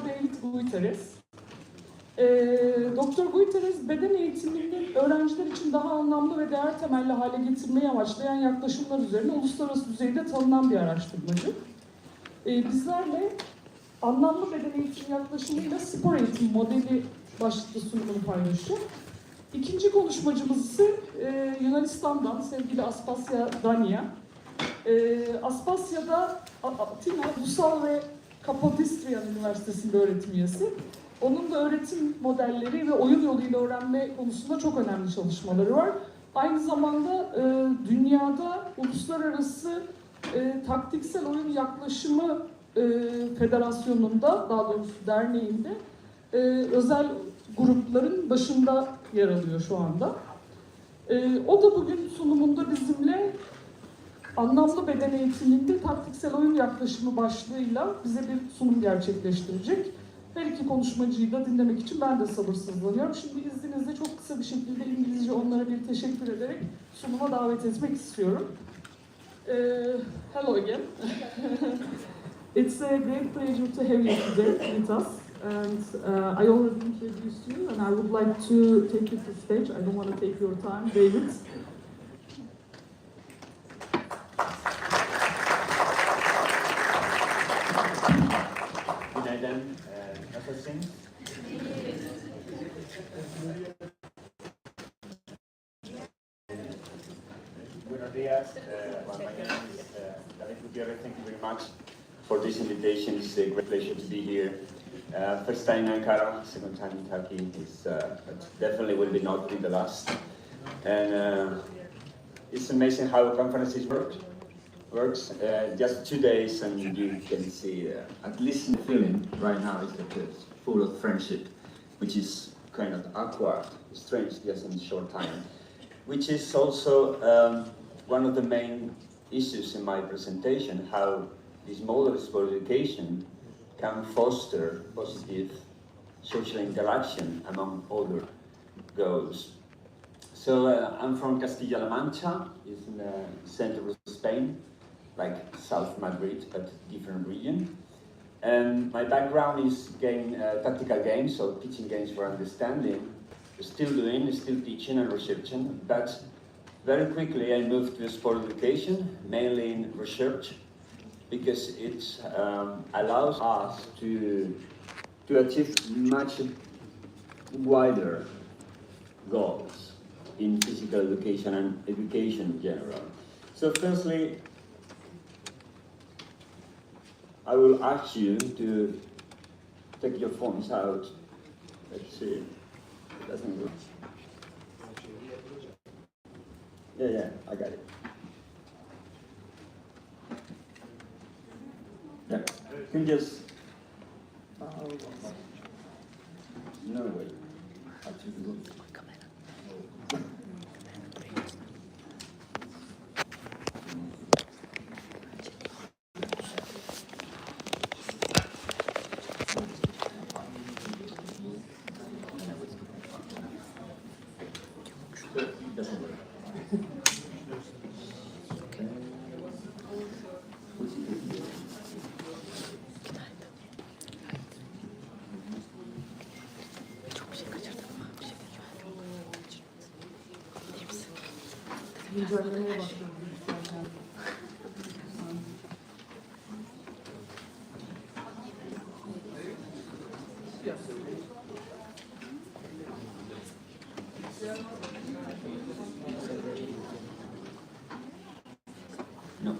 David GUTIERREZ. Doktor GUTIERREZ, beden eğitiminin öğrenciler için daha anlamlı ve değer temelli hale getirmeyi amaçlayan yaklaşımlar üzerine uluslararası düzeyde tanınan bir araştırmacı. Bizlerle anlamlı beden eğitimi yaklaşımıyla spor eğitimi modeli başlıklı sunumunu paylaşıyor. İkinci konuşmacımız ise Yunanistan'dan sevgili Aspasya Dania. Aspasya'da Atina Ulusal ve Kapodistrian Üniversitesi'nde öğretim üyesi. Onun da öğretim modelleri ve oyun yoluyla öğrenme konusunda çok önemli çalışmaları var. Aynı zamanda dünyada uluslararası taktiksel oyun yaklaşımı federasyonunda, daha doğrusu derneğinde özel grupların başında yer alıyor şu anda. O da bugün sunumunda bizimle anlamlı beden eğitiminde taktiksel oyun yaklaşımı başlığıyla bize bir sunum gerçekleştirecek. Her iki konuşmacıyı da dinlemek için ben de sabırsızlanıyorum. Şimdi izninizle çok kısa bir şekilde İngilizce onlara bir teşekkür ederek sunuma davet etmek istiyorum. Hello again. It's a great pleasure to have you today with us. And I already introduced you, and I would like to take you to the stage. I don't want to take your time, David. Günaydın, nasılsınız? Buenos días. Well, my name is David Gutierrez. Thank you very much for this invitation. It's a great pleasure to be here. First time in Ankara, second time in Turkey. But definitely will be not be the last. And it's amazing how conferences works. Just 2 days and you can see, at least the feeling right now is that it's full of friendship, which is kind of awkward, strange just in a short time, which is also one of the main issues in my presentation, how this model of sport education can foster positive social interaction among other goals. So I'm from Castilla-La Mancha, it's in the center of Spain, like South Madrid, but different region. And my background is tactical games, so teaching games for understanding. Still teaching and researching, but very quickly I moved to sport education, mainly in research, because it allows us to achieve much wider goals in physical education and education in general. So firstly, I will ask you to take your phones out. Let's see. It doesn't work. Yeah, I got it. Yeah, you can just. No way. I took a look. Doesn't work. Güncellemeye başladım istersen. No.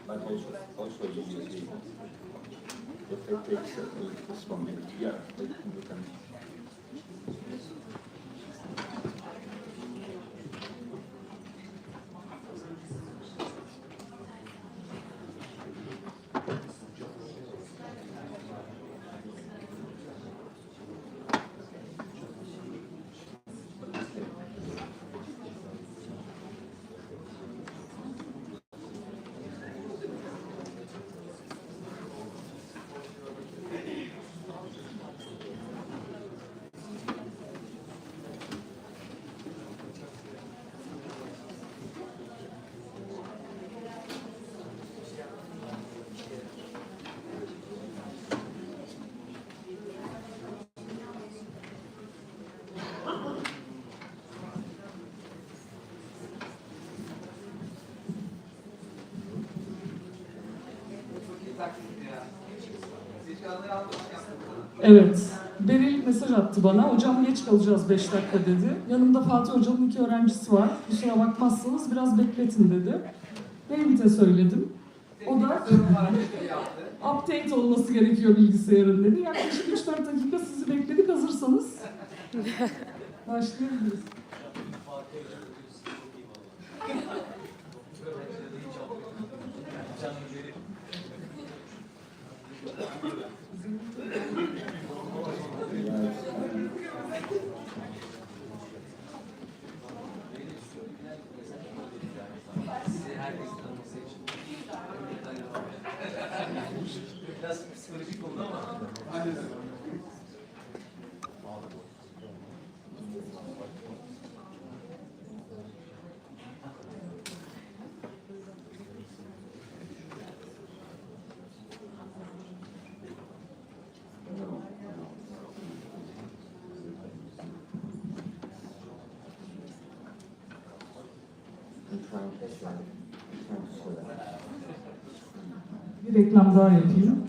But also you see the picture this moment. Yeah, you can. Evet. Beril mesaj attı bana. Hocam geç kalacağız 5 dakika dedi. Yanımda Fatih Hoca'nın 2 öğrencisi var. Kusura bakmazsanız biraz bekletin dedi. David'e söyledim. O da update olması gerekiyor bilgisayarın dedi. Yaklaşık 3-4 dakika sizi bekledik. Hazırsanız başlayabiliriz. Biraz psikolojik oldu ama. Bir reklam daha yapayım.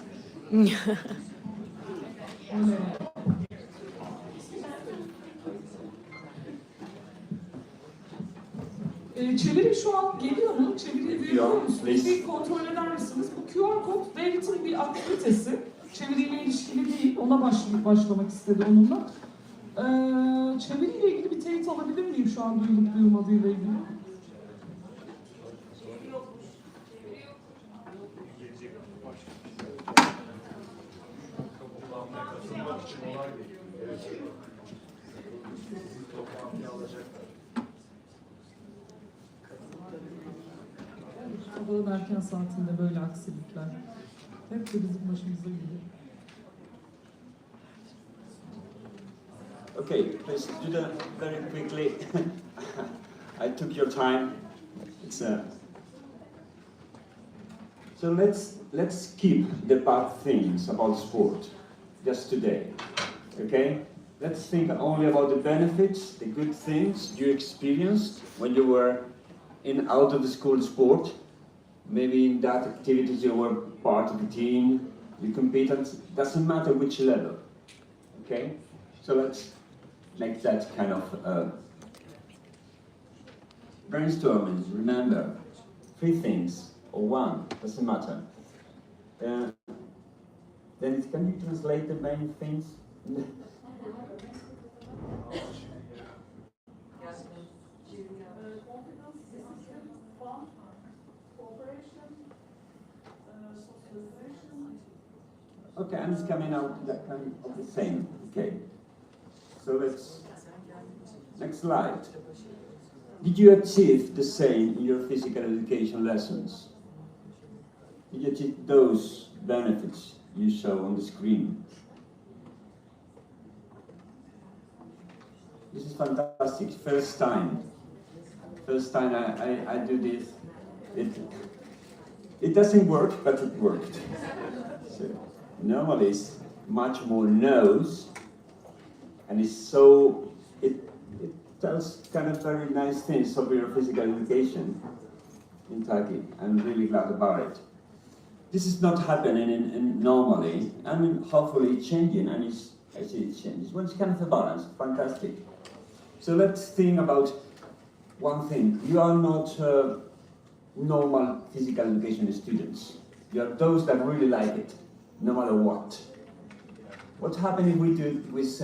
Çeviri şu an geliyor mu? Çeviriyi duyuyor musunuz? Bir kontrol eder misiniz? Bu QR kod devletin bir aktivitesi. Çeviriyle ilişkili değil. Ona başlamak istedi onunla. Çeviriyle ilgili bir teyit alabilir miyim şu an duyulup duyulmadığıyla ilgili? Sabahın erken saatinde böyle aksilikler. Hep de bizim başımıza geliyor. Okay, let's do that very quickly. I took your time. It's so let's keep the bad things about sport just today. Okay? Let's think only about the benefits, the good things you experienced when you were in out of the school sport. Maybe in that activities you were part of the team, you compete, and doesn't matter which level. Okay? So let's make that kind of brainstorming. Remember, 3 things, or 1, doesn't matter. Then can you translate the main things? Okay, and it's coming out that kind of the same. Okay. So let's next slide. Did you achieve the same in your physical education lessons? Did you achieve those benefits you show on the screen? This is fantastic. First time I do this. It doesn't work, but it worked. So normally it's much more no's, and it's so it tells kind of very nice things of your physical education in Turkey. I'm really glad about it. This is not happening in normally. I mean, hopefully it's changing, and I see it changes. Well, it's kind of a balance. Fantastic. So let's think about one thing. You are not normal physical education students. You are those that really like it, no matter what. What happens if we do it with,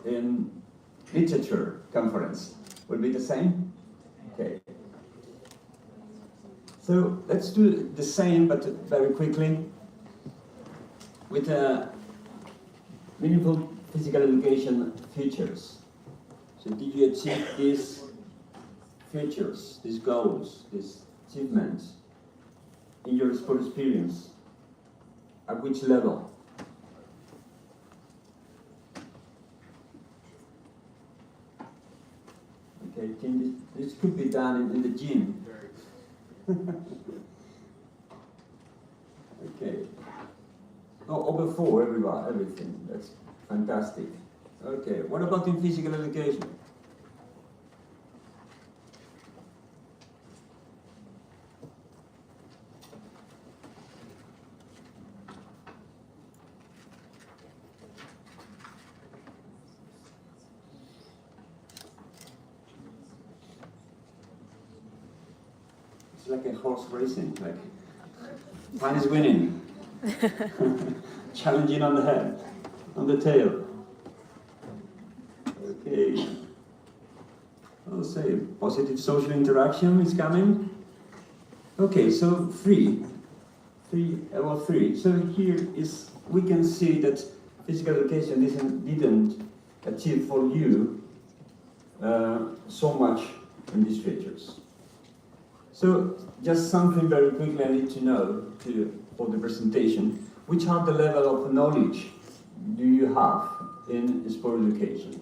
in literature conference? Will be the same? Okay. So let's do the same, but very quickly, with meaningful physical education features. So did you achieve these features, these goals, these achievements in your sport experience? At which level? Okay, this could be done in the gym. Okay. Or before everything. That's fantastic. Okay, what about in physical education? It's like a horse racing, like one is winning, challenging on the head, on the tail. Okay. I'll say positive social interaction is coming. Okay, so three. So here is, we can see that physical education didn't achieve for you so much in these features. So just something very quickly I need to know for the presentation. Which are the level of knowledge do you have in sport education?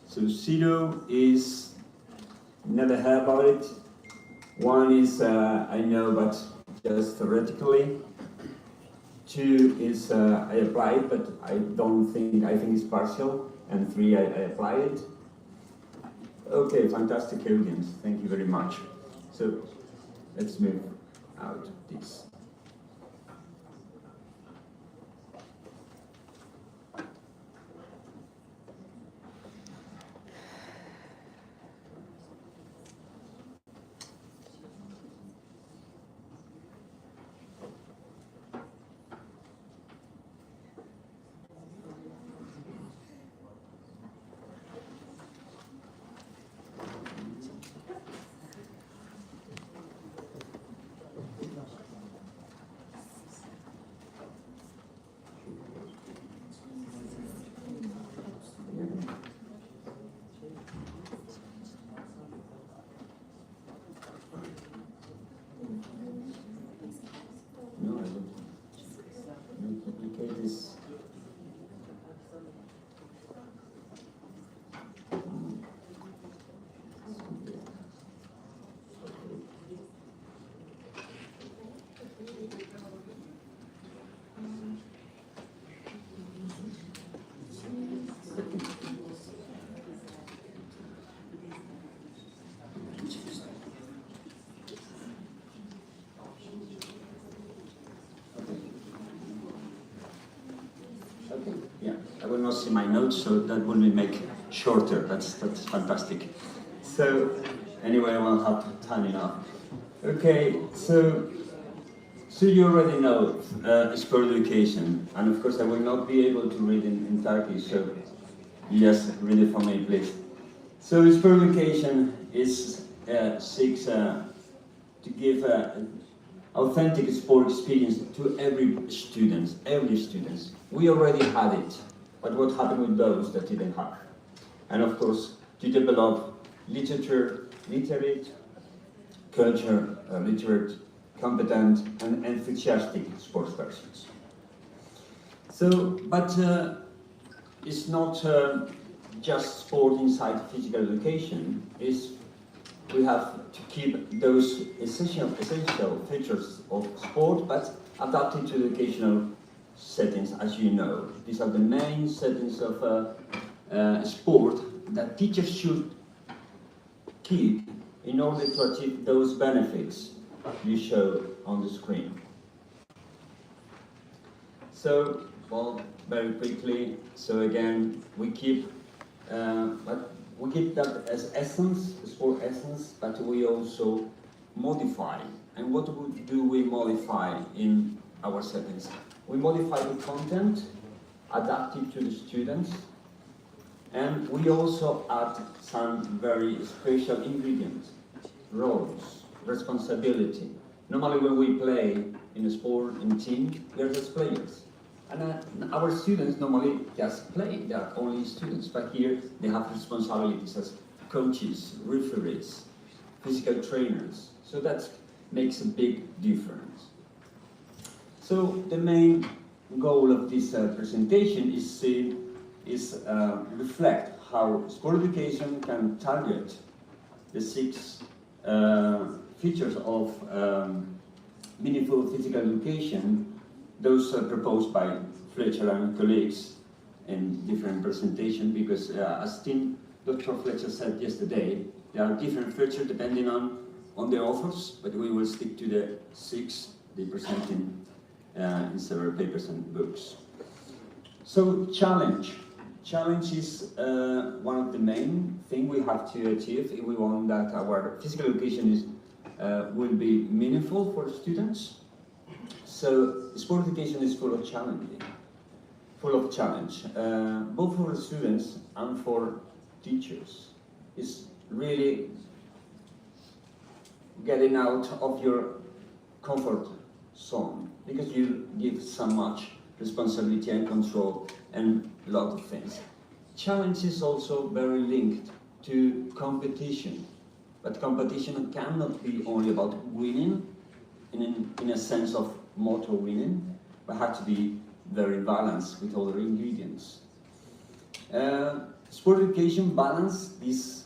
So 0 is never heard about it. 1 is I know, but just theoretically. 2 is I applied, but I think it's partial. And 3, I applied it. Okay, fantastic audience. Thank you very much. So let's move out this. No, I don't. Duplicate this. Okay, yeah, I will not see my notes, so that will be make shorter. That's fantastic. So anyway, I will have time enough. Okay, so you already know sport education, and of course I will not be able to read in Turkish, so yes, read it for me, please. So sport education seeks to give authentic sport experience to every student. We already had it, but what happened with those that didn't have? And of course, to develop literate, culture, literate, competent, and enthusiastic sports persons. So, but it's not just sport inside physical education. We have to keep those essential features of sport, but adapted to educational settings, as you know. These are the main settings of sport that teachers should keep in order to achieve those benefits you show on the screen. So, well, very quickly, so again, we keep that as essence, sport essence, but we also modify. And what do we modify in our settings? We modify the content, adapted to the students, and we also add some very special ingredients, roles, responsibility. Normally when we play in a sport, in team, we are just players. And our students normally just play, they are only students, but here they have responsibilities as coaches, referees, physical trainers. So that makes a big difference. So the main goal of this presentation is reflect how sport education can target the 6 features of meaningful physical education, those proposed by Fletcher and colleagues in different presentations, because as Dr. Fletcher said yesterday, there are different features depending on the authors, but we will stick to the 6 they presented in several papers and books. So challenge. Challenge is one of the main things we have to achieve if we want that our physical education is, will be meaningful for students. So sport education is full of challenge, both for the students and for teachers. It's really getting out of your comfort zone because you give so much responsibility and control and a lot of things. Challenge is also very linked to competition, but competition cannot be only about winning in a sense of motor winning, but has to be very balanced with other ingredients. Sport education balance this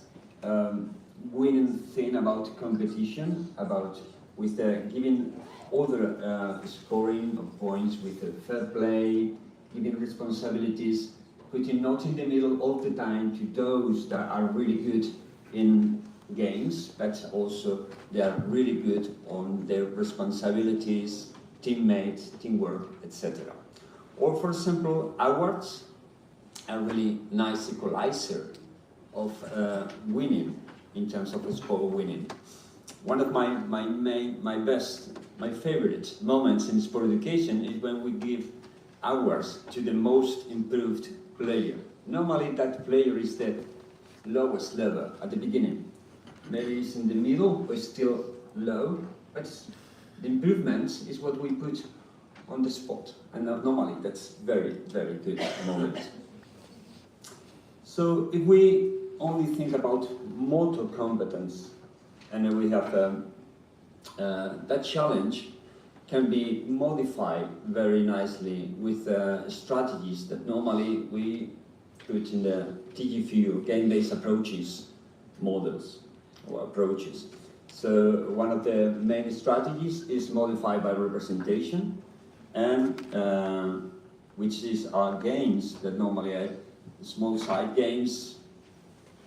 winning thing about competition, about with giving other scoring of points with fair play, giving responsibilities, putting not in the middle all the time to those that are really good in games, but also they are really good on their responsibilities, teammates, teamwork, etc. Or for example, awards are really nice equalizer of winning in terms of score winning. One of my favorite moments in sport education is when we give awards to the most improved player. Normally that player is the lowest level at the beginning. Maybe it's in the middle or still low, but the improvement is what we put on the spot. And normally that's very, very good moment. So if we only think about motor competence, and then we have that challenge can be modified very nicely with strategies that normally we put in the TGFU game-based approaches models or approaches. So one of the main strategies is modified by representation, and which is our games that normally are small side games,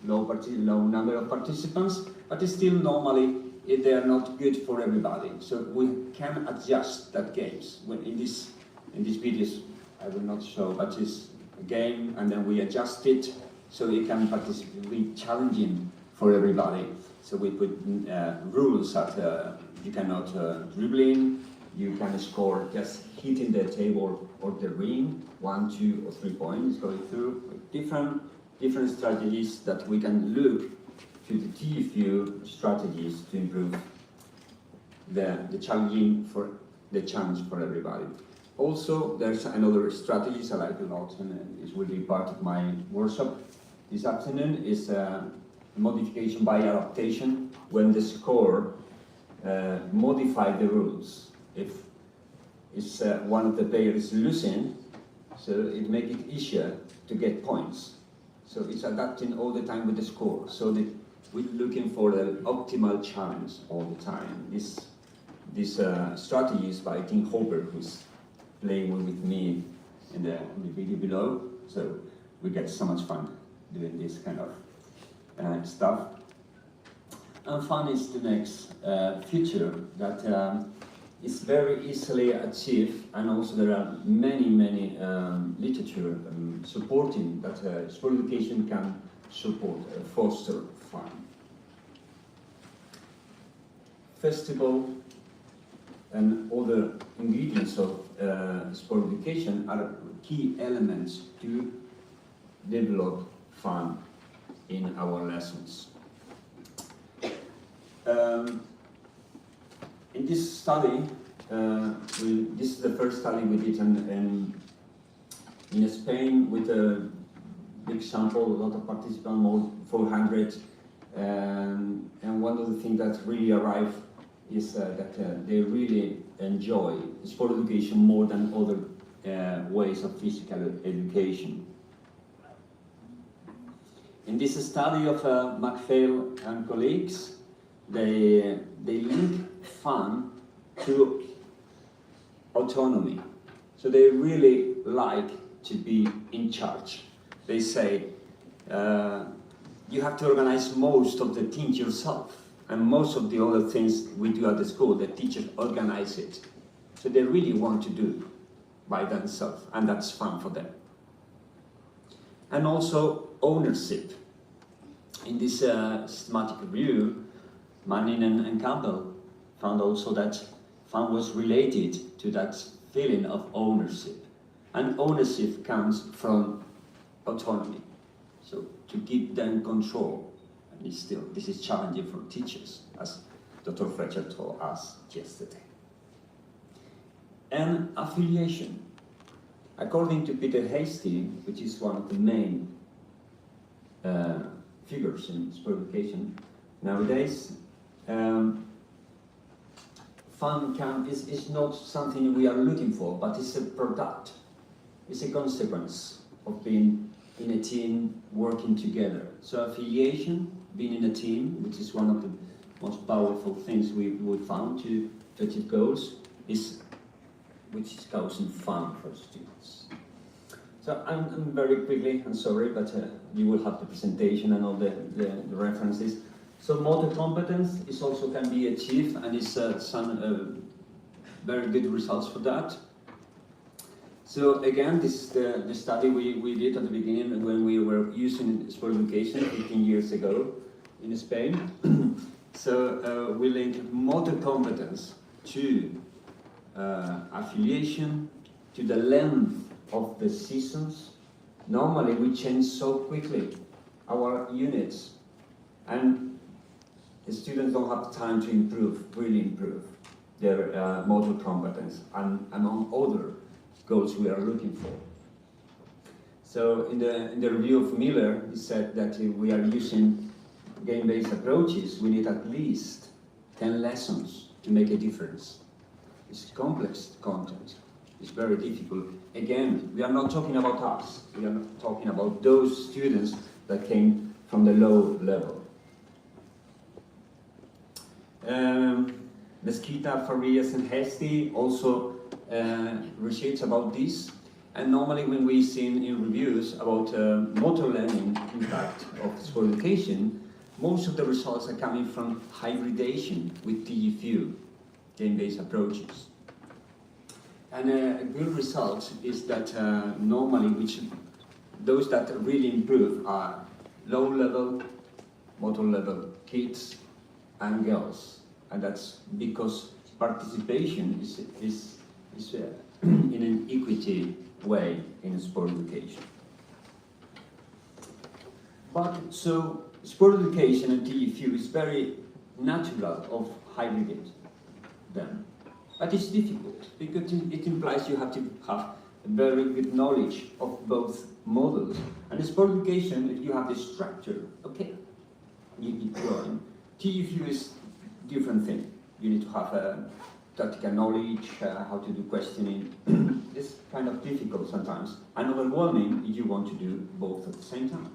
low number of participants, but still normally they are not good for everybody. So we can adjust that games. When in these videos I will not show, but it's a game and then we adjust it so it can be challenging for everybody. So we put rules that you cannot dribbling, you can score just hitting the table or the ring, 1, 2 or 3 points going through with different strategies that we can look to the TFU strategies to improve the challenge for everybody. Also, there's another strategies I like a lot, and it will be part of my workshop this afternoon, is modification by adaptation, when the score modify the rules. If it's one of the players losing, so it makes it easier to get points. So it's adapting all the time with the score. So that we're looking for the optimal challenge all the time. This strategy is by Tim Hopper, who's playing with me in the video below. So we get so much fun doing this kind of stuff. And fun is the next feature that is very easily achieved, and also there are many literature supporting that sport education can support, foster fun. Festival and other ingredients of sport education are key elements to develop fun in our lessons. In this study, this is the first study we did in Spain with a big sample, a lot of participants, more 400. And one of the things that really arrived is that they really enjoy sport education more than other ways of physical education. In this study of McPhail and colleagues, they link fun to autonomy. So they really like to be in charge. They say, you have to organize most of the things yourself, and most of the other things we do at the school, the teachers organize it. So they really want to do by themselves, and that's fun for them. and also ownership. In this systematic review, Manning and Campbell found also that fun was related to that feeling of ownership. And ownership comes from autonomy, so to give them control. And this is challenging for teachers, as Dr. Fletcher told us yesterday. And affiliation. According to Peter Hasty, which is one of the main figures in sport education nowadays, fun is not something we are looking for, but it's a product. It's a consequence of being in a team, working together. So affiliation, being in a team, which is one of the most powerful things we found to achieve goals, which is causing fun for students. So I'm very quickly, I'm sorry, but you will have the presentation and all the references. So motor competence is also can be achieved, and it's some very good results for that. So again, this is the study we did at the beginning when we were using sport education 15 years ago in Spain. So we linked motor competence to affiliation, to the length of the seasons. Normally we change so quickly our units, and the students don't have time to really improve their motor competence, and among other goals we are looking for. So in the review of Miller, he said that we are using game-based approaches. We need at least 10 lessons to make a difference. It's complex content. It's very difficult. Again, we are not talking about us. We are not talking about those students that came from the low level. Mesquita, Farias, and Hasty also research about this. And normally when we see in reviews about motor learning impact of sport education, most of the results are coming from hybridation with TGFU, game-based approaches. And a good result is that normally those that really improve are low-level, motor level kids and girls. And that's because participation is in an equity way in sport education. But so sport education and TGFU is very natural of hybridate them. But it's difficult because it implies you have to have a very good knowledge of both models. And in sport education, if you have the structure, okay, you keep going. TGFU is different thing. You need to have tactical knowledge, how to do questioning. It's kind of difficult sometimes, and overwhelming if you want to do both at the same time.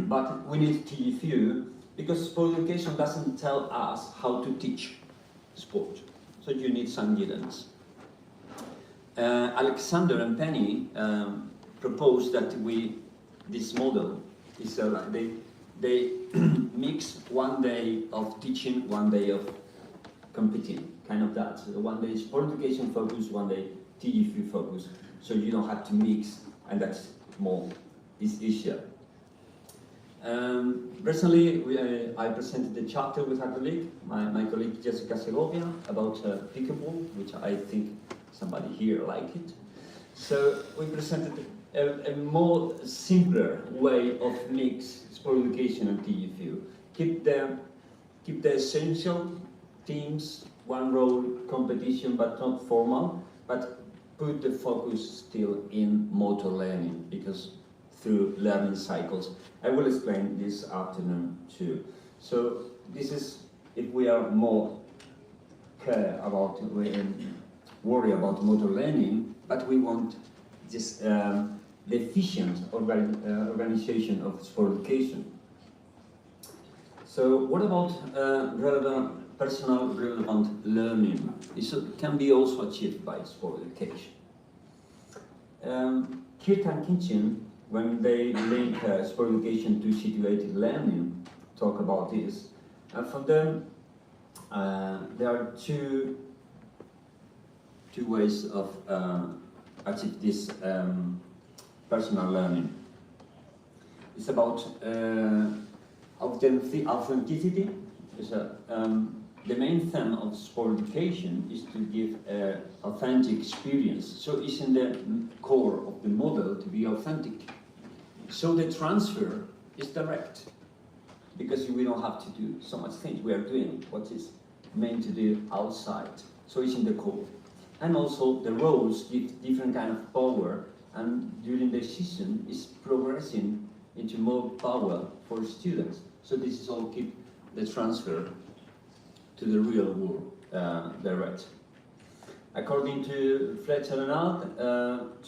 But we need TGFU because sport education doesn't tell us how to teach sport. So you need some guidance. Alexander and Penny proposed that this model is they mix 1 day of teaching, 1 day of competing, kind of that. So 1 day sport education focus, 1 day TGFU focus. So you don't have to mix, and that's it's easier. Recently, I presented a chapter with our colleague, my colleague Jessica Segovia, about pickleball, which I think somebody here liked it. So we presented a more simpler way of mix sport education and TGFU. Keep the essential teams, one role, competition, but not formal, but put the focus still in motor learning, because through learning cycles. I will explain this afternoon too. So this is if we are more worry about motor learning, but we want just the efficient organization of sport education. So what about personal relevant learning? This can be also achieved by sport education. Kirt and Kitchen, when they link sport education to situated learning, talk about this. And for them, there are two two ways of achieve this personal learning. It's about authenticity. The main theme of sport education is to give an authentic experience. So it's in the core of the model to be authentic. So the transfer is direct, because we don't have to do so much things. We are doing what is meant to do outside. So it's in the core. And also the roles give different kind of power, and during the season is progressing into more power for students. So this is all keep the transfer to the real world direct. According to Fletcher and Alt,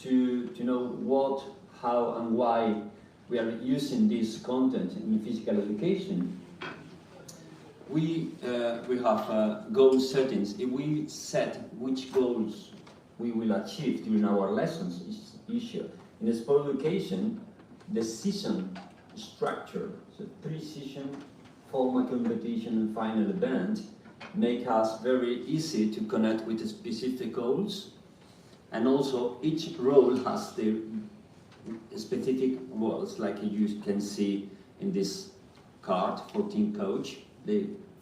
to know what, how and why we are using this content in physical education, we have goal settings. If we set which goals we will achieve during our lessons each year. In sport education, the season structure, so 3 seasons, formal competition and final event, make us very easy to connect with the specific goals, and also each role has the specific roles, like you can see in this card for team coach.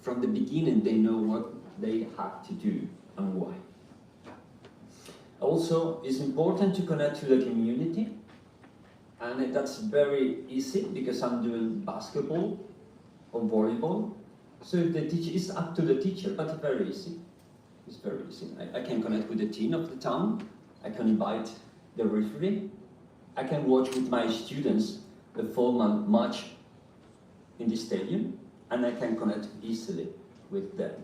From the beginning they know what they have to do and why. Also, it's important to connect to the community, and that's very easy because I'm doing basketball or volleyball. So if the teacher, it's up to the teacher, but it's very easy. It's very easy. I can connect with the team of the town. I can invite the referee. I can watch with my students the formal match in the stadium, and I can connect easily with them.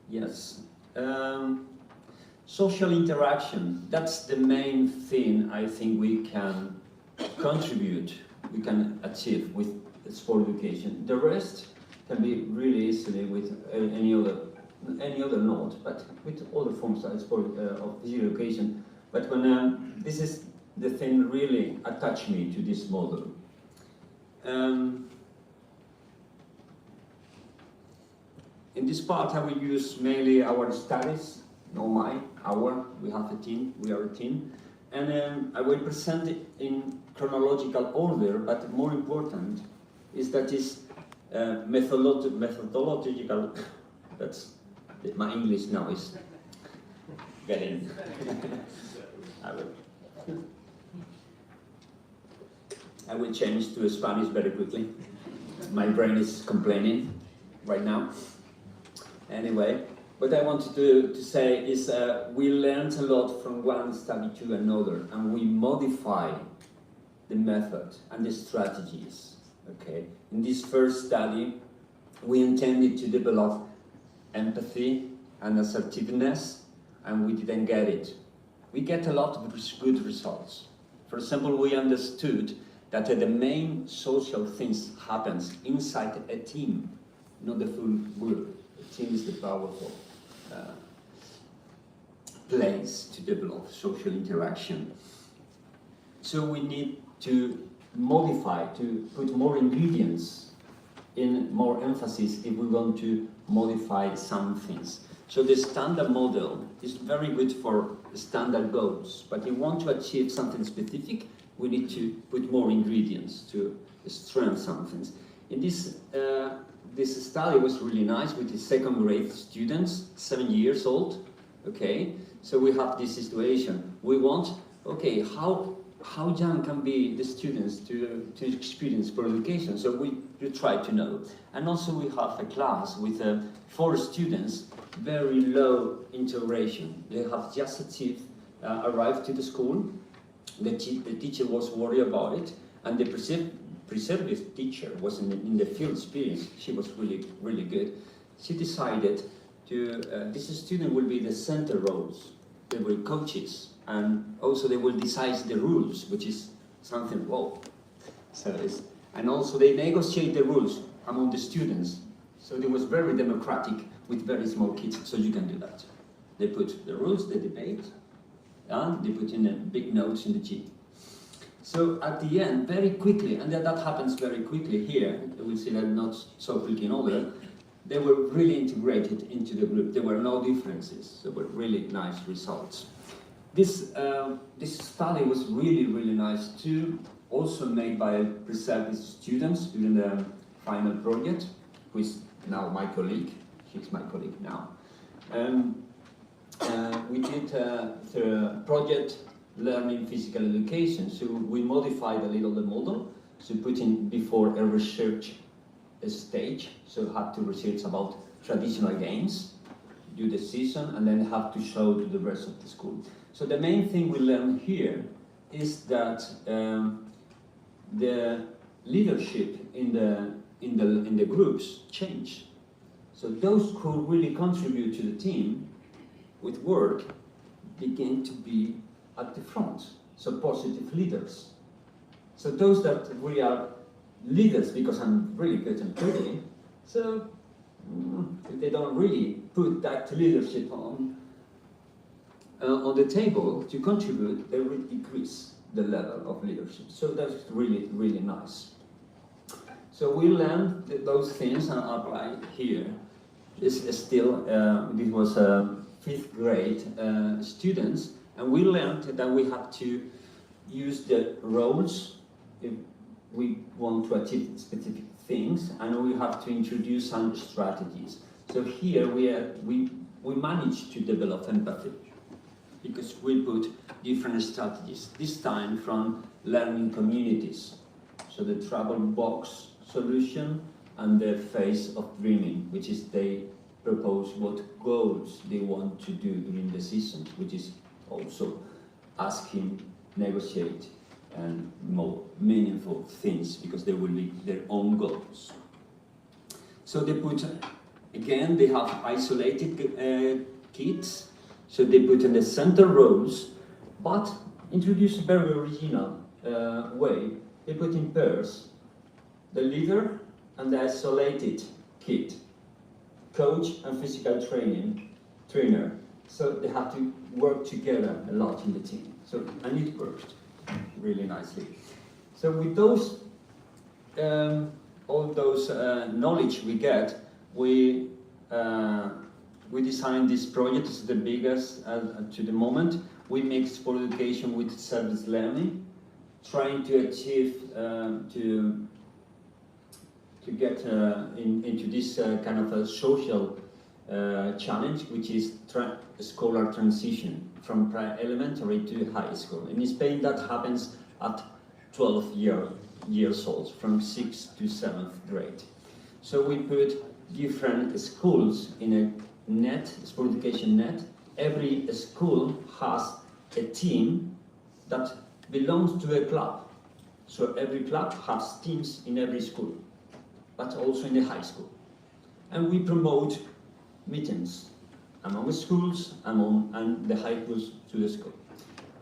Yes, social interaction, that's the main thing I think we can contribute, we can achieve with sport education. The rest can be really easily with any other node, but with other forms of sport of physical education. But when this is the thing really attached me to this model. In this part, I will use mainly our studies, we have a team, we are a team, and I will present it in chronological order, but more important is that is methodological, that's my English now is getting, I will change to Spanish very quickly. My brain is complaining right now. Anyway, what I wanted to say is we learned a lot from one study to another, and we modify the method and the strategies. Okay. In this first study, we intended to develop empathy and assertiveness, and we didn't get it. We get a lot of good results. For example, we understood that the main social things happens inside a team, not the full group. A team is the powerful place to develop social interaction. So we need to modify, to put more ingredients in, more emphasis if we want to modify some things. So the standard model is very good for standard goals, but if you want to achieve something specific, we need to put more ingredients to strengthen some things. In this this study was really nice with the second grade students, 7 years old. Okay, so we have this situation. We want, okay, how young can be the students to experience sport education? So we try to know. And also we have a class with 4 students, very low integration. They have just arrived to the school. The teacher was worried about it, and the preservative teacher was in the field experience. She was really good. She decided to, this student will be the center roles. They were coaches, and also they will decide the rules, which is something, whoa. So and also they negotiate the rules among the students. So it was very democratic with very small kids, so you can do that. They put the rules, they debate, and they put in big notes in the sheet. So at the end, very quickly, and that happens very quickly here, we'll see that not so quickly in order, they were really integrated into the group. There were no differences, so were really nice results. This study was really nice too, also made by pre-service students during the final project, who is now my colleague. She's my colleague now. We did the project learning physical education, so we modified a little the model, so putting before a research stage, so have to research about traditional games, do the season, and then have to show to the rest of the school. So the main thing we learn here is that the leadership in the groups change. So those who really contribute to the team with work begin to be at the front, so positive leaders. So those that really are leaders because I'm really good and pretty, so if they don't really put that leadership on the table to contribute, they will decrease the level of leadership. So that's really nice. So we learned those things and apply here. This is still, this was 5th grade students, and we learned that we have to use the roles if we want to achieve specific things, and we have to introduce some strategies. So here we managed to develop empathy because we put different strategies, this time from learning communities. So the travel box solution and the phase of dreaming, which is they propose what goals they want to do during the season, which is also asking, negotiate, and more meaningful things because they will be their own goals. So they put, again, they have isolated kids, so they put in the center roles, but introduce a very original way. They put in pairs, the leader and the isolated kid, coach and physical trainer. So they have to work together a lot in the team. So, and it worked really nicely. So with those, all those knowledge we get, we designed this project. It's the biggest to the moment. We mix sport education with service learning, trying to achieve to get into this kind of a social challenge, which is scholar transition from elementary to high school. In Spain, that happens at 12 years old, from 6th to 7th grade. So we put different schools in a net, sport education net. Every school has a team that belongs to a club. So every club has teams in every school, but also in the high school. And we promote meetings among the schools and the high schools to the school.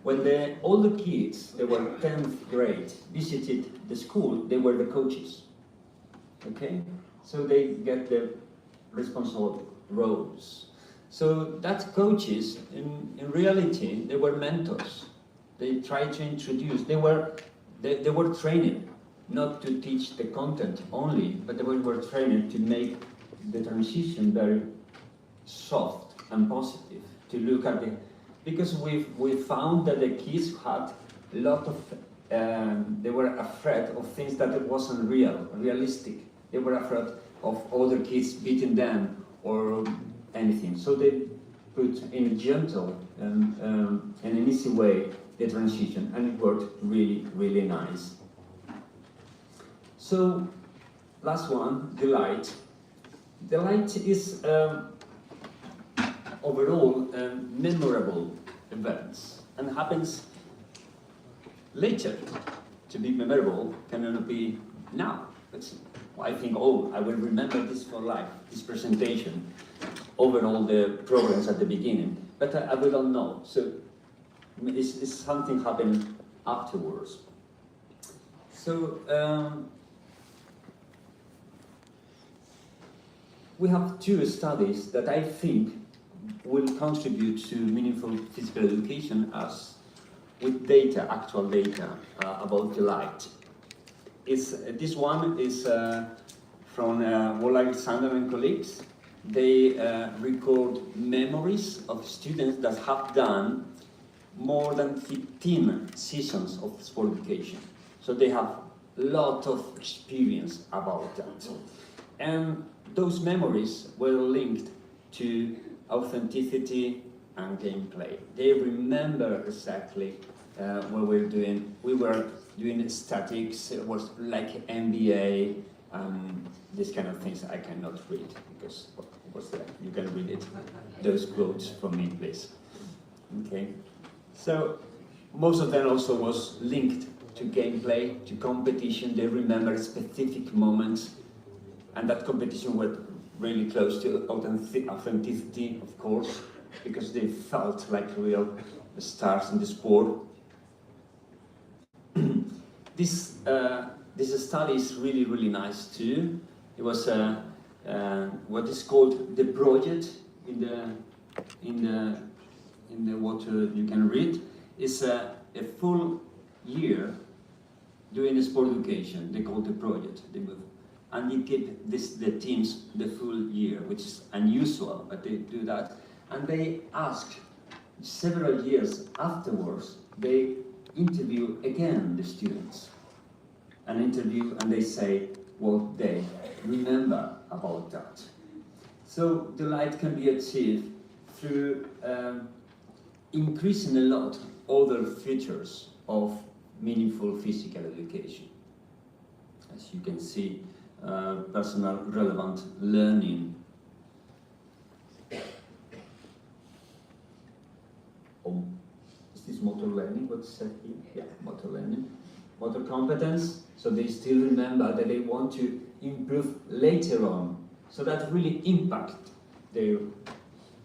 When all the kids, they were 10th grade, visited the school, they were the coaches. Okay? So they get the responsible roles. So that coaches, in reality, they were mentors. They tried to introduce, they were trained not to teach the content only, but they were trained to make the transition very soft and positive, to look at the, because we found that the kids had a lot of, they were afraid of things that it wasn't realistic. They were afraid of other kids beating them or anything. So they put in a gentle and an easy way the transition, and it worked really nice. So, last one, delight. Delight is overall memorable events and happens later. To be memorable cannot be now. But I think, oh, I will remember this for life, this presentation, over all the programs at the beginning. But I will not know. So it's something happened afterwards. So we have two studies that I think will contribute to meaningful physical education as with data, actual data about delight. This one is from Wolay Sander and colleagues. They record memories of students that have done more than 15 seasons of sport education. So they have a lot of experience about that. And those memories were linked to authenticity and gameplay. They remember exactly what we were doing. We were doing statics, it was like NBA, these kind of things I cannot read because what's that? You can read it. Those quotes from me, please. Okay. So most of them also was linked to gameplay, to competition. They remember specific moments, and that competition was really close to authenticity, of course, because they felt like real stars in the sport. This study is really, really nice too. It was what is called the project in the what you can read. It's a full year doing the sport education. They call the project. And they give the teams the full year, which is unusual, but they do that. And they ask several years afterwards, they interview again the students. And they say what they remember about that. So the light can be achieved through increasing a lot other features of meaningful physical education. As you can see, personal relevant learning. Is this motor learning? What's said here? Yeah, motor learning. Motor competence, so they still remember that they want to improve later on. So that really impact their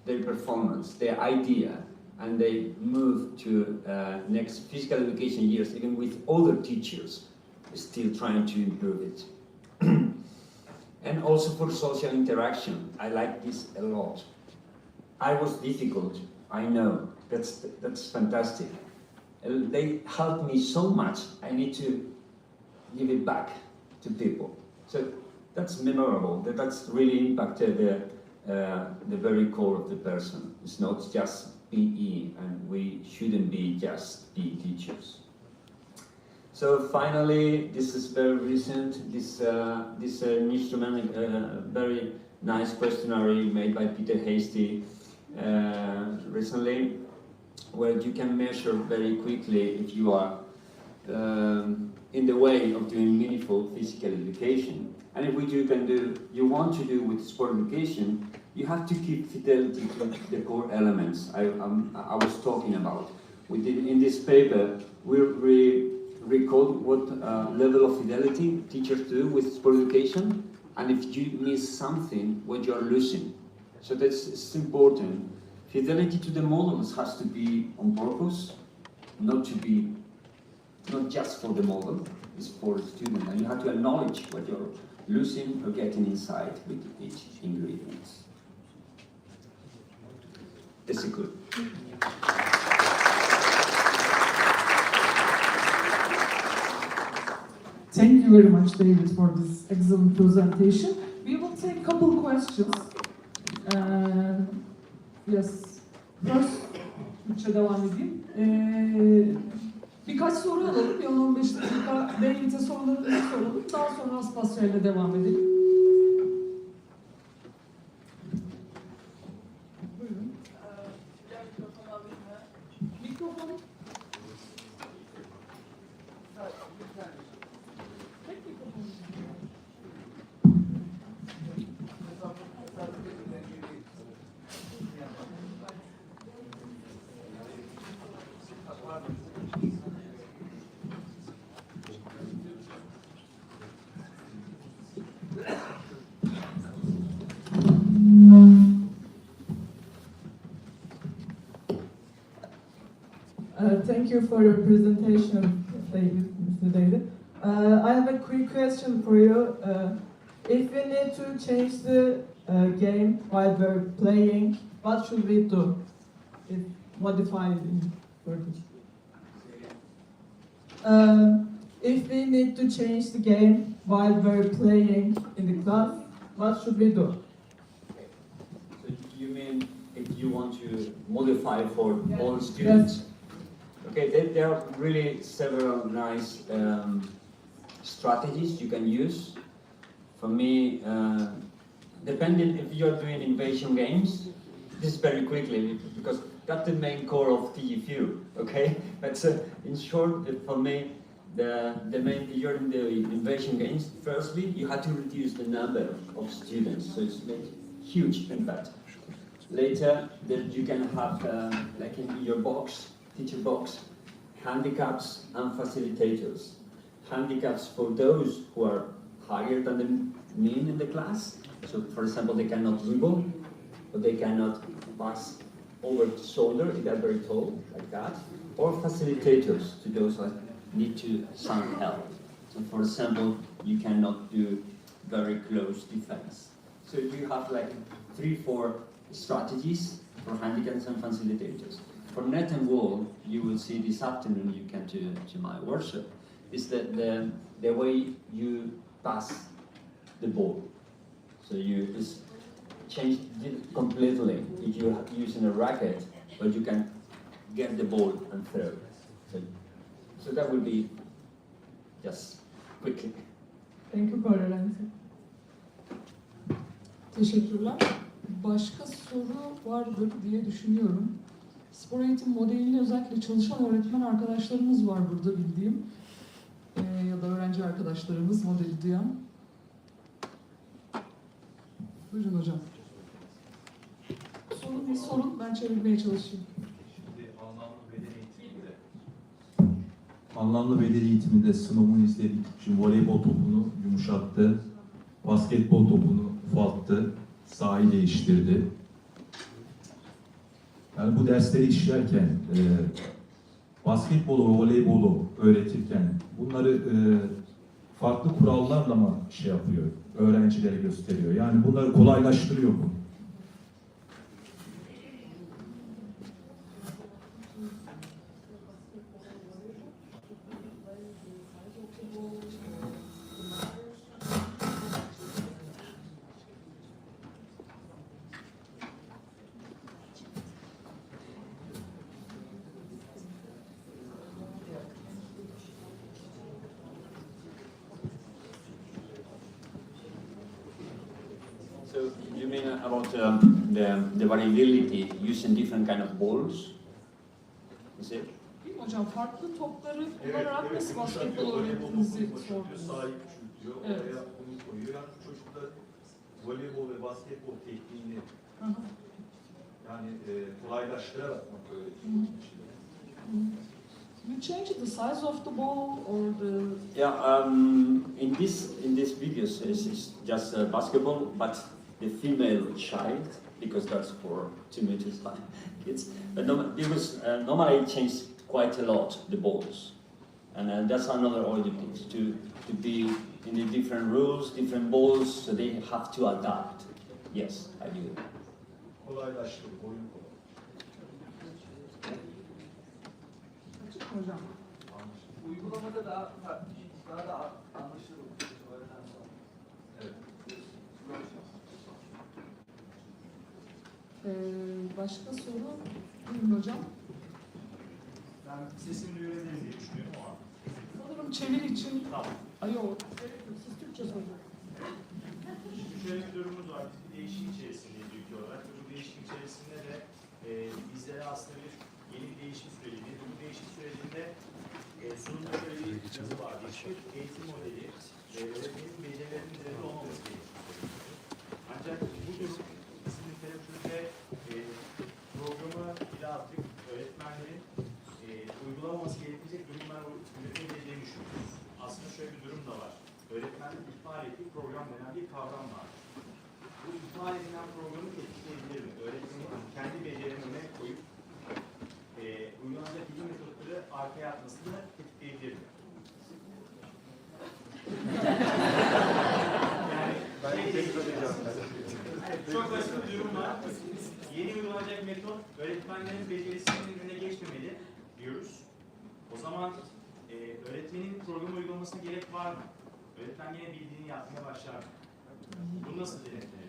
performance, their idea, and they move to next physical education years, even with other teachers, still trying to improve it. And also for social interaction, I like this a lot. I was difficult, I know, that's fantastic. They helped me so much, I need to give it back to people. So that's memorable, that's really impacted the very core of the person. It's not just PE, and we shouldn't be just PE teachers. So finally, this is very recent, this instrument, very nice questionnaire made by Peter Hasty recently, where you can measure very quickly if you are in the way of doing meaningful physical education. And if what you want to do with sport education, you have to keep fidelity to the core elements I was talking about. In this paper, we record what level of fidelity teachers do with sport education, and if you miss something, what you are losing. So it's important. Fidelity to the models has to be on purpose, not just for the model, it's for the student. And you have to acknowledge what you're losing or getting inside with each ingredient. This is good. Thank you very much, David, for this excellent presentation. We will take a couple questions. Yes, first, Türkçe devam edeyim. Birkaç soru alalım, bir 10-15 dakika David'e sorularımızı soralım. Daha sonra Aspasya ile devam edelim. Buyurun. Mikrofon. Thank you for your presentation, Mr. David. I have a quick question for you. If we need to change the game while we're playing, what should we do? If modified in Turkish. if we need to change the game while we're playing in the class, what should we do? So you mean if you want to modify for Yes. all students? Okay, there are really several nice strategies you can use. For me, depending if you're doing invasion games, this is very quickly because that's the main core of TGFU, okay? But in short, for me, the main, if you're in the invasion games, firstly, you have to reduce the number of students, so it's makes huge impact. Later, that you can have, like in your box, teacher box, handicaps and facilitators. Handicaps for those who are higher than the mean in the class. So, for example, they cannot dribble, or they cannot pass over the shoulder if they're very tall, like that. Or facilitators to those who need to some help. So, for example, you cannot do very close defense. So you have like 3-4 strategies for handicaps and facilitators. For net and wall, you will see this afternoon, you come to my workshop, is that the way you pass the ball. So you just change it completely if you're using a racket, but you can get the ball and throw. So that will be just quickly. Thank you for your answer. Teşekkürler. Başka soru vardır diye düşünüyorum. Spor eğitim modelini özellikle çalışan öğretmen arkadaşlarımız var burada bildiğim. Ya da öğrenci arkadaşlarımız modeli duyan. Buyurun hocam. Sorun bir sorun, ben çevirmeye çalışayım. Şimdi anlamlı beden eğitiminde sınavını izledik. Şimdi voleybol topunu yumuşattı, basketbol topunu ufalttı, sahayı değiştirdi. Yani bu dersleri işlerken, basketbolu ve voleybolu öğretirken bunları farklı kurallarla mı şey yapıyor, öğrencilere gösteriyor? Yani bunları kolaylaştırıyor mu? So you mean about the variability using different kind of balls? Is it? Değil mi hocam? Farklı topları kullanarak nasıl basketbol öğrettiğinizi sordunuz. Sahayı küçültüyor, Evet. oraya bunu koyuyor. Yani çocuklar voleybol ve basketbol tekniğini Hı hı. yani kolaylaştırarak öğretiyor. You change the size of the ball or the... Yeah. In this videos, it's just basketball, but the female child, because that's for 2 meters high kids. But normally it changes quite a lot the balls, and that's another objective to be in the different rules, different balls, so they have to adapt. Yes, I do. Kolaylaştırıyor, oyun kolay. Açık mı hocam? Uygulamada daha da anlaşılır öğrenen sonra. Evet. Başka soru? Buyurun hocam. Ben sesimi duyurabilirim diye düşünüyorum ama. Sanırım çeviri için... Tamam. Ay yok, siz Türkçe sorun. Şimdi şöyle bir durumumuz var. Biz bir değişik içerisindeyiz ülke olarak. Ve bu değişik içerisinde de bizlere aslında yeni bir değişim süreci. Bu değişim sürecinde sunumda şöyle bir yazı var. Hiçbir eğitim modeli öğretmenin becerilerinin üzerinde olmaması gerekiyor. Ancak bu durum bizim literatürde programı ile artık öğretmenlerin uygulamaması gerekecek durumlar üretebileceğini düşünüyoruz. Aslında şöyle bir durum da var. Öğretmenlik ihmal ettiği program denen bir kavram var. Bu ihmal edilen programı etkileyebilir mi? Öğretmenin kendi becerilerini öne koyup uygulanacak bilim metotları arkaya atmasını tetikleyebilir mi? Çok basit bir durum var. Yeni uygulanacak metot öğretmenlerin becerisinin önüne geçmemeli diyoruz. O zaman öğretmenin program uygulamasına gerek var mı? Öğretmen yine bildiğini yapmaya başlar mı? Bunu nasıl denetlenebilir?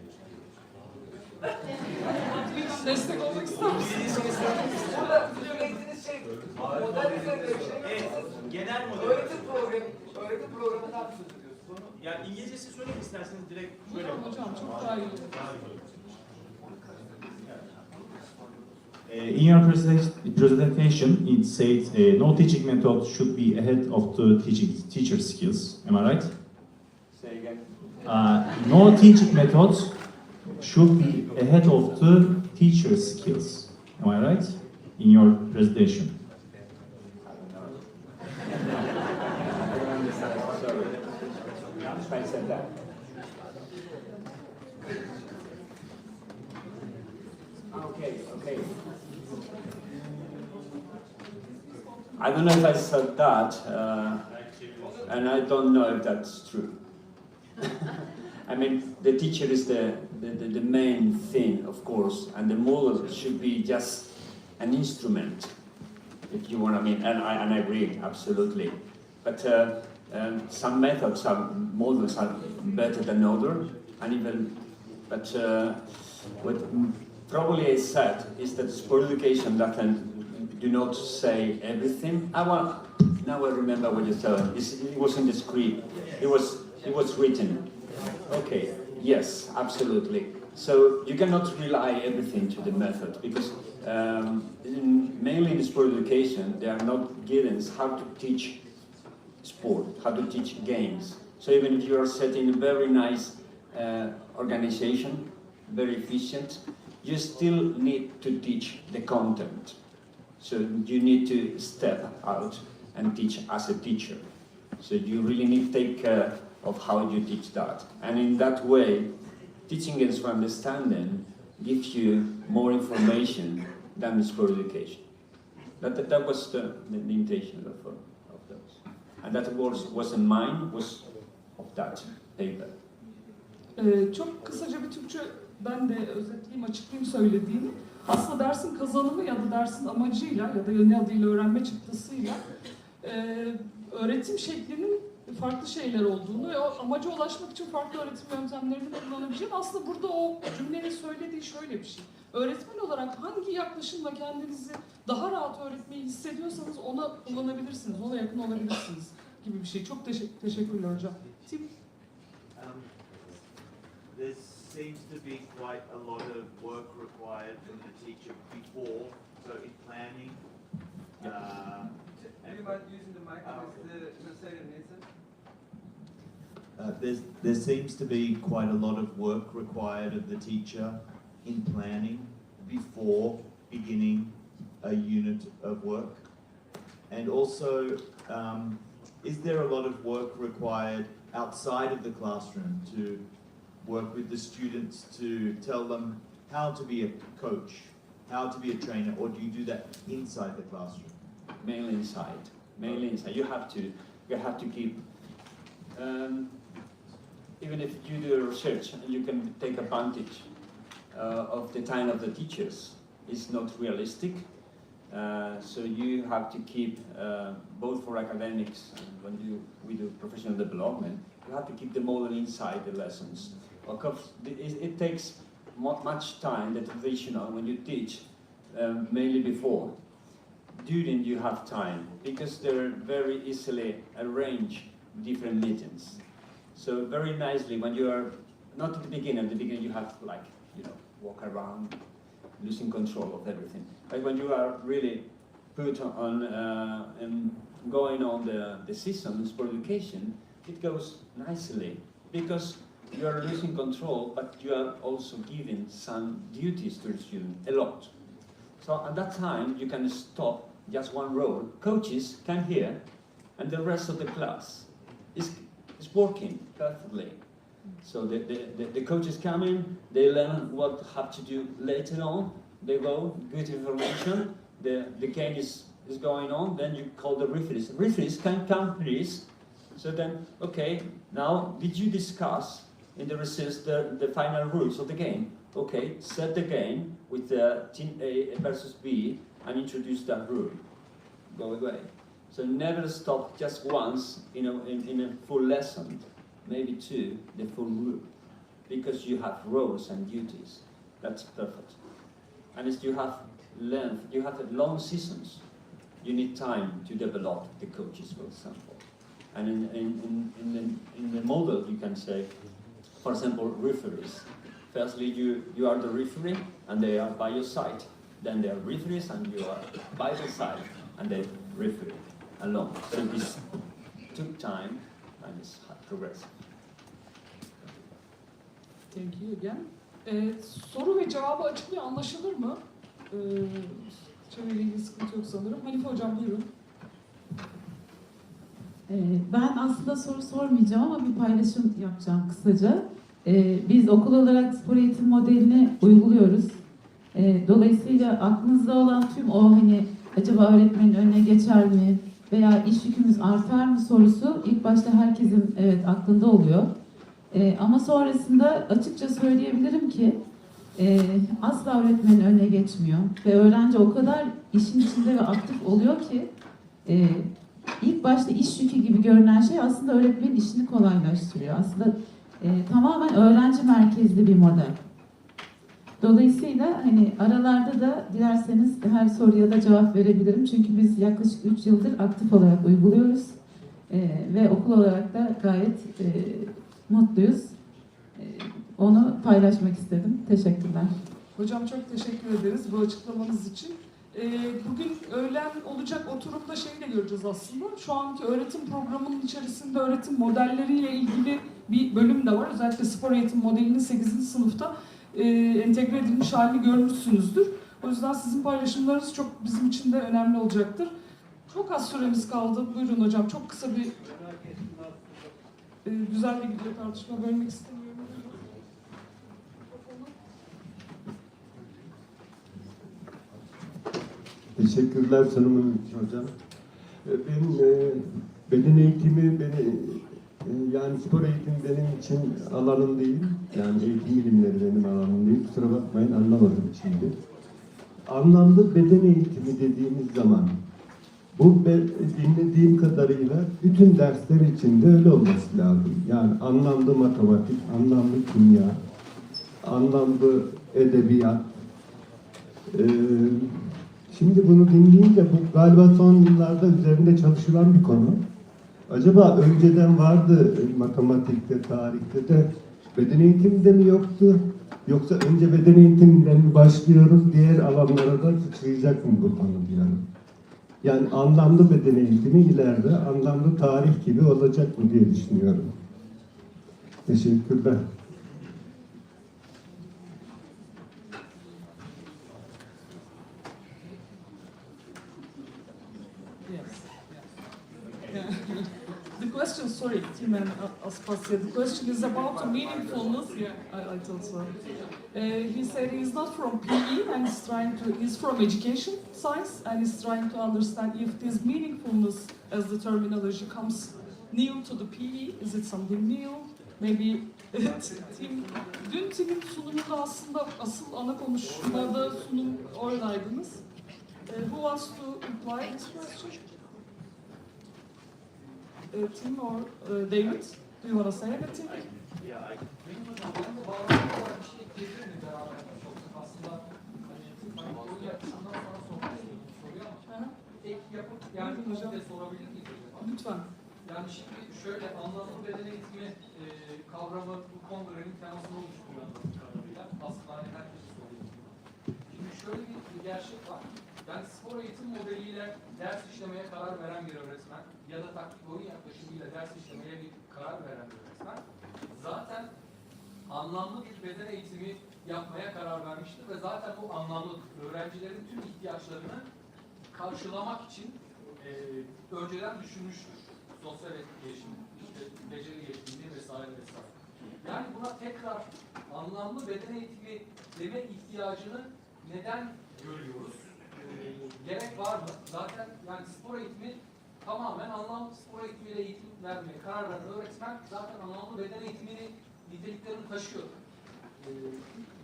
Destek olmak ister misin? Burada söylediğiniz şey model üzerinde bir şey. Evet, genel model. Öğretim programından mı söz ediyorsunuz? Onu Yani İngilizcesi söyleyin isterseniz direkt şöyle Buyurun hocam, çok daha iyi olur. In your presentation, it said no teaching method should be ahead of the teacher skills. Am I right? Say again. No teaching methods should be ahead of the teacher skills. Am I right? In your presentation. I don't know. I don't understand. Sorry. If I said that. Okay. I don't know if I said that, and I don't know if that's true. I mean, the teacher is the main thing, of course, and the model should be just an instrument, if you want to mean, and I agree, absolutely. But some methods, some models are better than others, and even, but what probably I said is that sport education do not say everything. Now I remember what you said. It was in the script. It was written. Okay. Yes, absolutely. So you cannot rely everything to the method because mainly in sport education they are not given how to teach sport, how to teach games. So even if you are setting a very nice organization, very efficient, you still need to teach the content. So you need to step out and teach as a teacher. So you really need to take care of how you teach that. And in that way, teaching games for understanding gives you more information than sport education. That was the intention of those. And that wasn't mine, was of that paper. Çok kısaca bir Türkçe ben de özetleyeyim, açıklayayım söylediğini. Aslında dersin kazanımı ya da dersin amacıyla ya da yeni adıyla öğrenme çıktısıyla öğretim şeklinin farklı şeyler olduğunu ve o amaca ulaşmak için farklı öğretim yöntemlerini kullanabileceğim. Aslında burada o cümlenin söylediği şöyle bir şey. Öğretmen olarak hangi yaklaşımla kendinizi daha rahat öğretmeyi hissediyorsanız ona kullanabilirsiniz, ona yakın olabilirsiniz gibi bir şey. Çok teşekkürler hocam. Tim? There seems to be quite a lot of work required from the teacher before, so in planning. do you mind using the mic because the translator needs it? There seems to be quite a lot of work required of the teacher in planning before beginning a unit of work. And also, is there a lot of work required outside of the classroom to work with the students to tell them how to be a coach, how to be a trainer, or do you do that inside the classroom? Mainly inside. Mainly inside. You have to keep. Even if you do research, you can take advantage of the time of the teachers. It's not realistic. So you have to keep both for academics and when we do professional development. You have to keep the model inside the lessons. Of course, it takes much time, the traditional, when you teach, mainly before. During you have time, because they're very easily arranged different meetings. So very nicely, when you are, not at the beginning you have to walk around, losing control of everything. But when you are really put on and going on the season for education, it goes nicely, because you are losing control, but you are also giving some duties to the student, a lot. So at that time, you can stop just one role. Coaches can hear, and the rest of the class is working perfectly. So the coaches come in, they learn what have to do later on, they go, good information, the game is going on, then you call the referees. Referees can come, please. So then, okay, now did you discuss in the recess the final rules of the game? Okay, set the game with team A versus B and introduce that rule. Go away. So never stop just once in a full lesson, maybe two, the full group, because you have roles and duties. That's perfect. And if you have length, you have long seasons, you need time to develop the coaches, for example. And in the model, you can say, for example, referees. Firstly, you are the referee, and they are by your side. Then they are referees, and you are by their side, and they referee alone. So this took time, and it's progressive. Thank you again. Soru ve cevabı açılıyor, anlaşılır mı? Çevreyle ilgili sıkıntı yok sanırım. Hanife Hocam buyurun. Ben aslında soru sormayacağım ama bir paylaşım yapacağım kısaca. Biz okul olarak spor eğitim modelini uyguluyoruz. Dolayısıyla aklınızda olan tüm o hani acaba öğretmenin önüne geçer mi veya iş yükümüz artar mı sorusu ilk başta herkesin evet aklında oluyor. Ama sonrasında açıkça söyleyebilirim ki asla öğretmenin önüne geçmiyor ve öğrenci o kadar işin içinde ve aktif oluyor ki ilk başta iş yükü gibi görünen şey aslında öğretmenin işini kolaylaştırıyor. Aslında tamamen öğrenci merkezli bir model. Dolayısıyla hani aralarda da dilerseniz her soruya da cevap verebilirim. Çünkü biz yaklaşık 3 yıldır aktif olarak uyguluyoruz. Ve okul olarak da gayet mutluyuz. Onu paylaşmak istedim. Teşekkürler. Hocam çok teşekkür ederiz bu açıklamanız için. Bugün öğlen olacak oturumda şeyi de göreceğiz aslında. Şu anki öğretim programının içerisinde öğretim modelleriyle ilgili bir bölüm de var. Özellikle spor eğitim modelinin 8. sınıfta entegre edilmiş halini görmüşsünüzdür. O yüzden sizin paylaşımlarınız çok bizim için de önemli olacaktır. Çok az süremiz kaldı. Buyurun hocam. Çok kısa bir güzel bir video tartışma bölmek istemiyorum. Teşekkürler sunumun için hocam. Ben beden eğitimi yani spor eğitimi benim için alanım değil. Yani eğitim bilimleri benim alanım değil. Kusura bakmayın anlamadım şimdi. Anlamlı beden eğitimi dediğimiz zaman bu dinlediğim kadarıyla bütün dersler içinde öyle olması lazım. Yani anlamlı matematik, anlamlı kimya, anlamlı edebiyat. Şimdi bunu dinleyince bu galiba son yıllarda üzerinde çalışılan bir konu. Acaba önceden vardı matematikte, tarihte de beden eğitiminde mi yoktu? Yoksa önce beden eğitiminden mi başlıyoruz, diğer alanlara da sıçrayacak mı bu konu diyorum. Yani anlamlı beden eğitimi ileride anlamlı tarih gibi olacak mı diye düşünüyorum. Teşekkürler. The question, sorry, Timen Aspasya, the question is about meaningfulness. Yeah, I thought so. He said he's not from PE and he's from education science and he's trying to understand if this meaningfulness as the terminology comes new to the PE, is it something new? Maybe dün Tim'in sunumunda aslında asıl ana konuşmada sunum oradaydınız. Who wants to reply this question? Tim or David, do you want to say anything? Yeah, Lütfen. Yani şimdi şöyle anlamlı beden eğitimi kavramı bu kongrenin temasını oluşturuyor anladığım kadarıyla. Aslında hani herkese söylediğim gibi. Şimdi şöyle bir gerçek var. Yani spor eğitim modeliyle ders işlemeye karar veren bir öğretmen ya da taktik oyun yaklaşımıyla ders işlemeye bir karar veren bir öğretmen zaten anlamlı bir beden eğitimi yapmaya karar vermiştir ve zaten bu anlamlı öğrencilerin tüm ihtiyaçlarını karşılamak için önceden düşünmüştür. Sosyal etkileşim, işte beceri yetkinliği vesaire vesaire. Yani buna tekrar anlamlı beden eğitimi deme ihtiyacını neden görüyoruz? Gerek var mı? Zaten yani spor eğitimi tamamen anlamlı spor eğitimiyle eğitim vermeye karar veren öğretmen zaten anlamlı beden eğitimini niteliklerini taşıyor.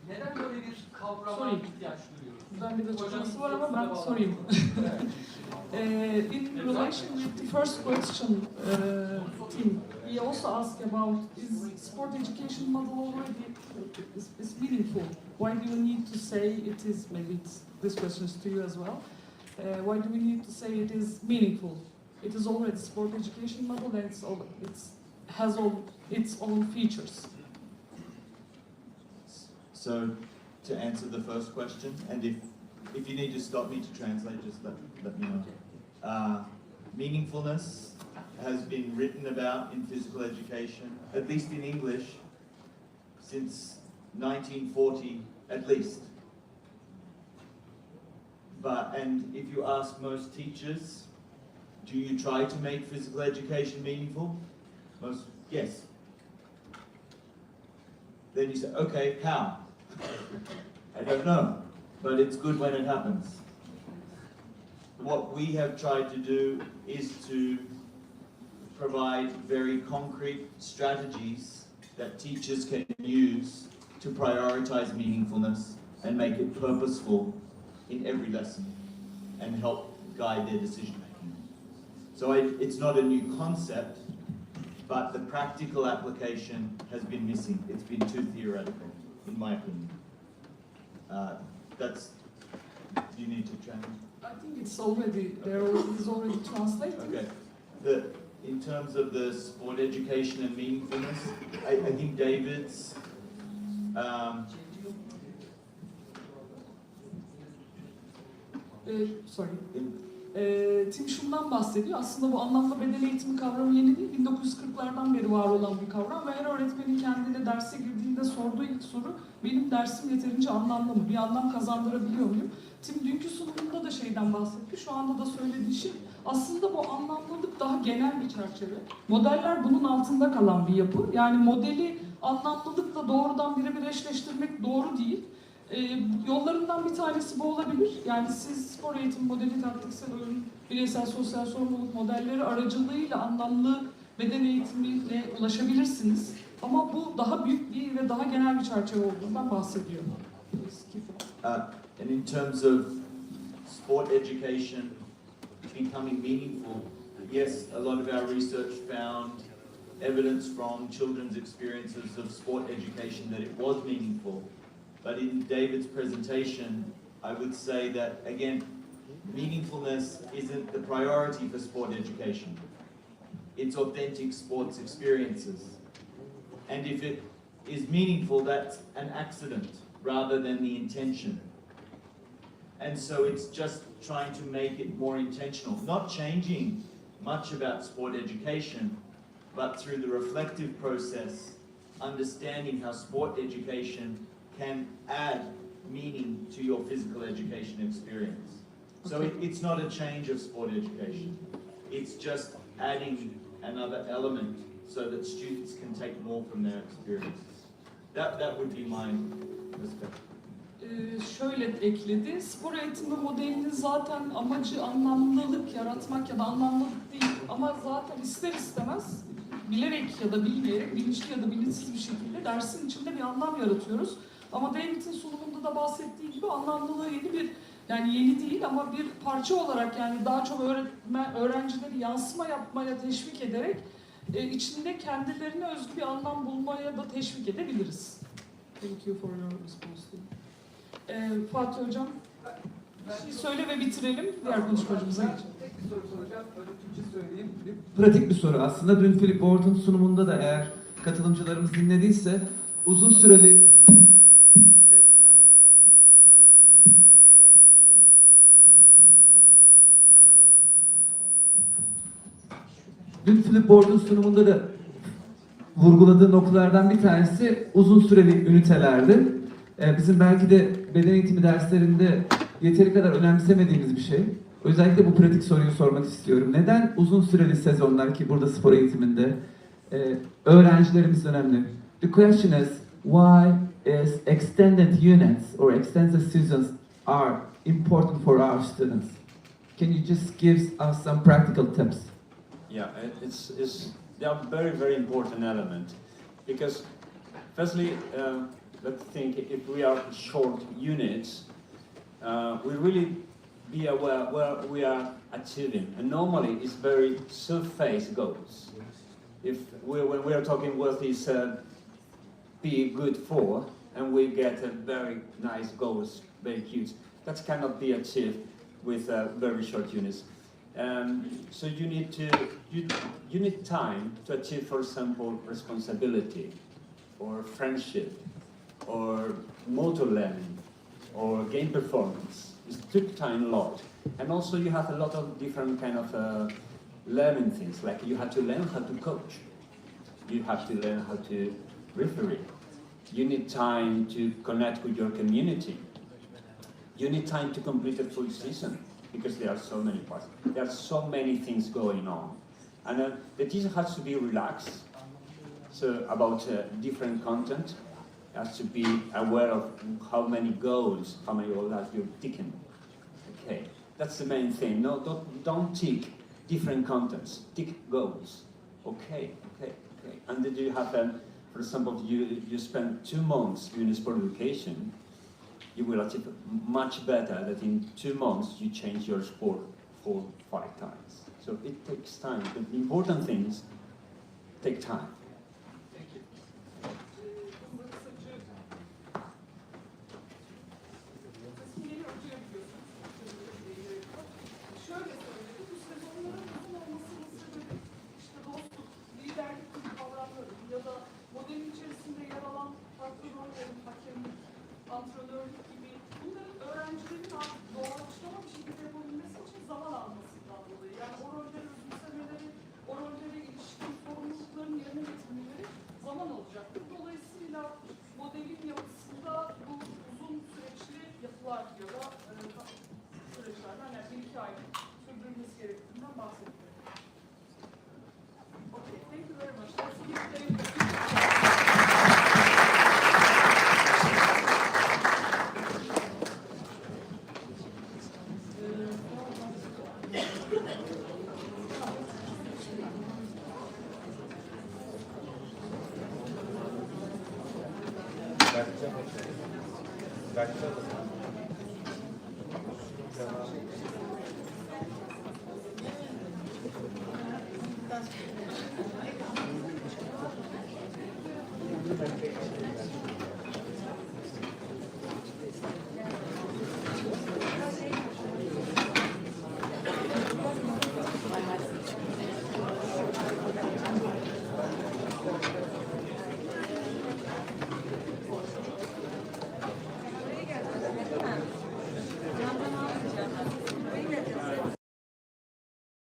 neden böyle bir kavrama Sorayım. ihtiyaç duyuyoruz? Ben bir de açıklaması var ama ben sorayım. In relation with the first question, Tim, he also asked about is sport education model already is meaningful? Why do you need to say it is? Maybe this question is to you as well. Why do we need to say it is meaningful? It is already sport education model and has all its own features. So, to answer the first question, and if you need to stop me to translate, just let me know. Meaningfulness has been written about in physical education, at least in English, since 1940, at least. And if you ask most teachers, do you try to make physical education meaningful? Yes. Then you say, okay, how? I don't know, but it's good when it happens. What we have tried to do is to provide very concrete strategies that teachers can use to prioritize meaningfulness and make it purposeful in every lesson and help guide their decision making. So it's not a new concept, but the practical application has been missing. It's been too theoretical, in my opinion. You need to translate. I think it's already there. Is already translated. Okay. In terms of the sport education and meaningfulness, I think David's Sorry. Tim şundan bahsediyor. Aslında bu anlamlı beden eğitimi kavramı yeni değil. 1940'lardan beri var olan bir kavram ve her öğretmenin kendine derse girdiğinde sorduğu ilk soru benim dersim yeterince anlamlı mı? Bir anlam kazandırabiliyor muyum? Tim dünkü sunumunda da şeyden bahsetti. Şu anda da söylediği şey aslında bu anlamlılık daha genel bir çerçeve. Modeller bunun altında kalan bir yapı. Yani modeli anlamlılıkla doğrudan birebir eşleştirmek doğru değil. Yollarından bir tanesi bu olabilir. Yani siz spor eğitim modeli, taktiksel oyun, bireysel sosyal sorumluluk modelleri aracılığıyla anlamlı beden eğitimine ulaşabilirsiniz. Ama bu daha büyük bir ve daha genel bir çerçeve olduğundan bahsediyor. And in terms of sport education becoming meaningful, yes, a lot of our research found evidence from children's experiences of sport education that it was meaningful. But in David's presentation, I would say that, again, meaningfulness isn't the priority for sport education. It's authentic sports experiences. And if it is meaningful, that's an accident rather than the intention. And so it's just trying to make it more intentional, not changing much about sport education, but through the reflective process, understanding how sport education can add meaning to your physical education experience. So it's not a change of sport education. It's just adding another element so that students can take more from their experiences. That would be my perspective. Şöyle ekledi, spor eğitimi modelinin zaten amacı anlamlılık yaratmak ya da anlamlılık değil. Ama zaten ister istemez bilerek ya da bilmeyerek, bilinçli ya da bilinçsiz bir şekilde dersin içinde bir anlam yaratıyoruz. Ama David'in sunumunda da bahsettiği gibi anlamlılığı yeni değil ama bir parça olarak yani daha çok öğrencileri yansıma yapmaya teşvik ederek içinde kendilerine özgü bir anlam bulmaya da teşvik edebiliriz. Thank you for your response. Fatih Hocam, bir şey söyle ve bitirelim. Diğer konuşmacımıza geçelim. Tek bir soru soracağım. Önce Türkçe söyleyeyim. Pratik bir soru aslında. Dün Philip Ward'un sunumunda da eğer katılımcılarımız dinlediyse uzun süreli Philip Ward'un sunumunda da vurguladığı noktalardan bir tanesi uzun süreli ünitelerdi. Bizim belki de beden eğitimi derslerinde yeteri kadar önemsemediğimiz bir şey. Özellikle bu pratik soruyu sormak istiyorum. Neden uzun süreli sezonlar ki burada spor eğitiminde öğrencilerimiz önemli? The question is, why is extended units or extended seasons are important for our students? Can you just give us some practical tips? Yeah, they are very, very important element because firstly, let's think if we are short units, we really be aware where we are achieving. And normally it's very surface goals. If when we are talking what is be good for, and we get a very nice goals, very huge, that cannot be achieved with very short units. So you need time to achieve, for example, responsibility, or friendship, or motor learning, or game performance. It took time a lot. And also you have a lot of different kind of learning things, like you have to learn how to coach. You have to learn how to referee. You need time to connect with your community. You need time to complete a full season, because there are so many parts. There are so many things going on. And the teacher has to be relaxed about different content. Has to be aware of how many goals that you're ticking. Okay, that's the main thing. No, don't tick different contents. Tick goals. Okay. And then you have, for example, you spend 2 months doing sport education. You will achieve much better that in 2 months you change your sport 4, 5 times. So it takes time. The important things take time. Şöyle söyledi, bu sezonların uzun olmasının sebebi işte dostluk, liderlik kavramları ya da modelin içerisinde yer alan farklı rollerin, hakemlik, antrenörlük gibi bunların öğrencilerin artık doğaçlama bir şekilde yapabilmesi için zaman almasından dolayı. Yani o rolleri özümsemeleri, o rollere ilişkin sorumlulukların yerine getirmeleri zaman alacaktır. Dolayısıyla modelin yapısında bu uzun süreçli yapılar ya da süreçlerden yani 1-2 aylık sürdürülmesi gerektiğinden bahsediyorum. Okay, thank you very much. Let's give David a Back to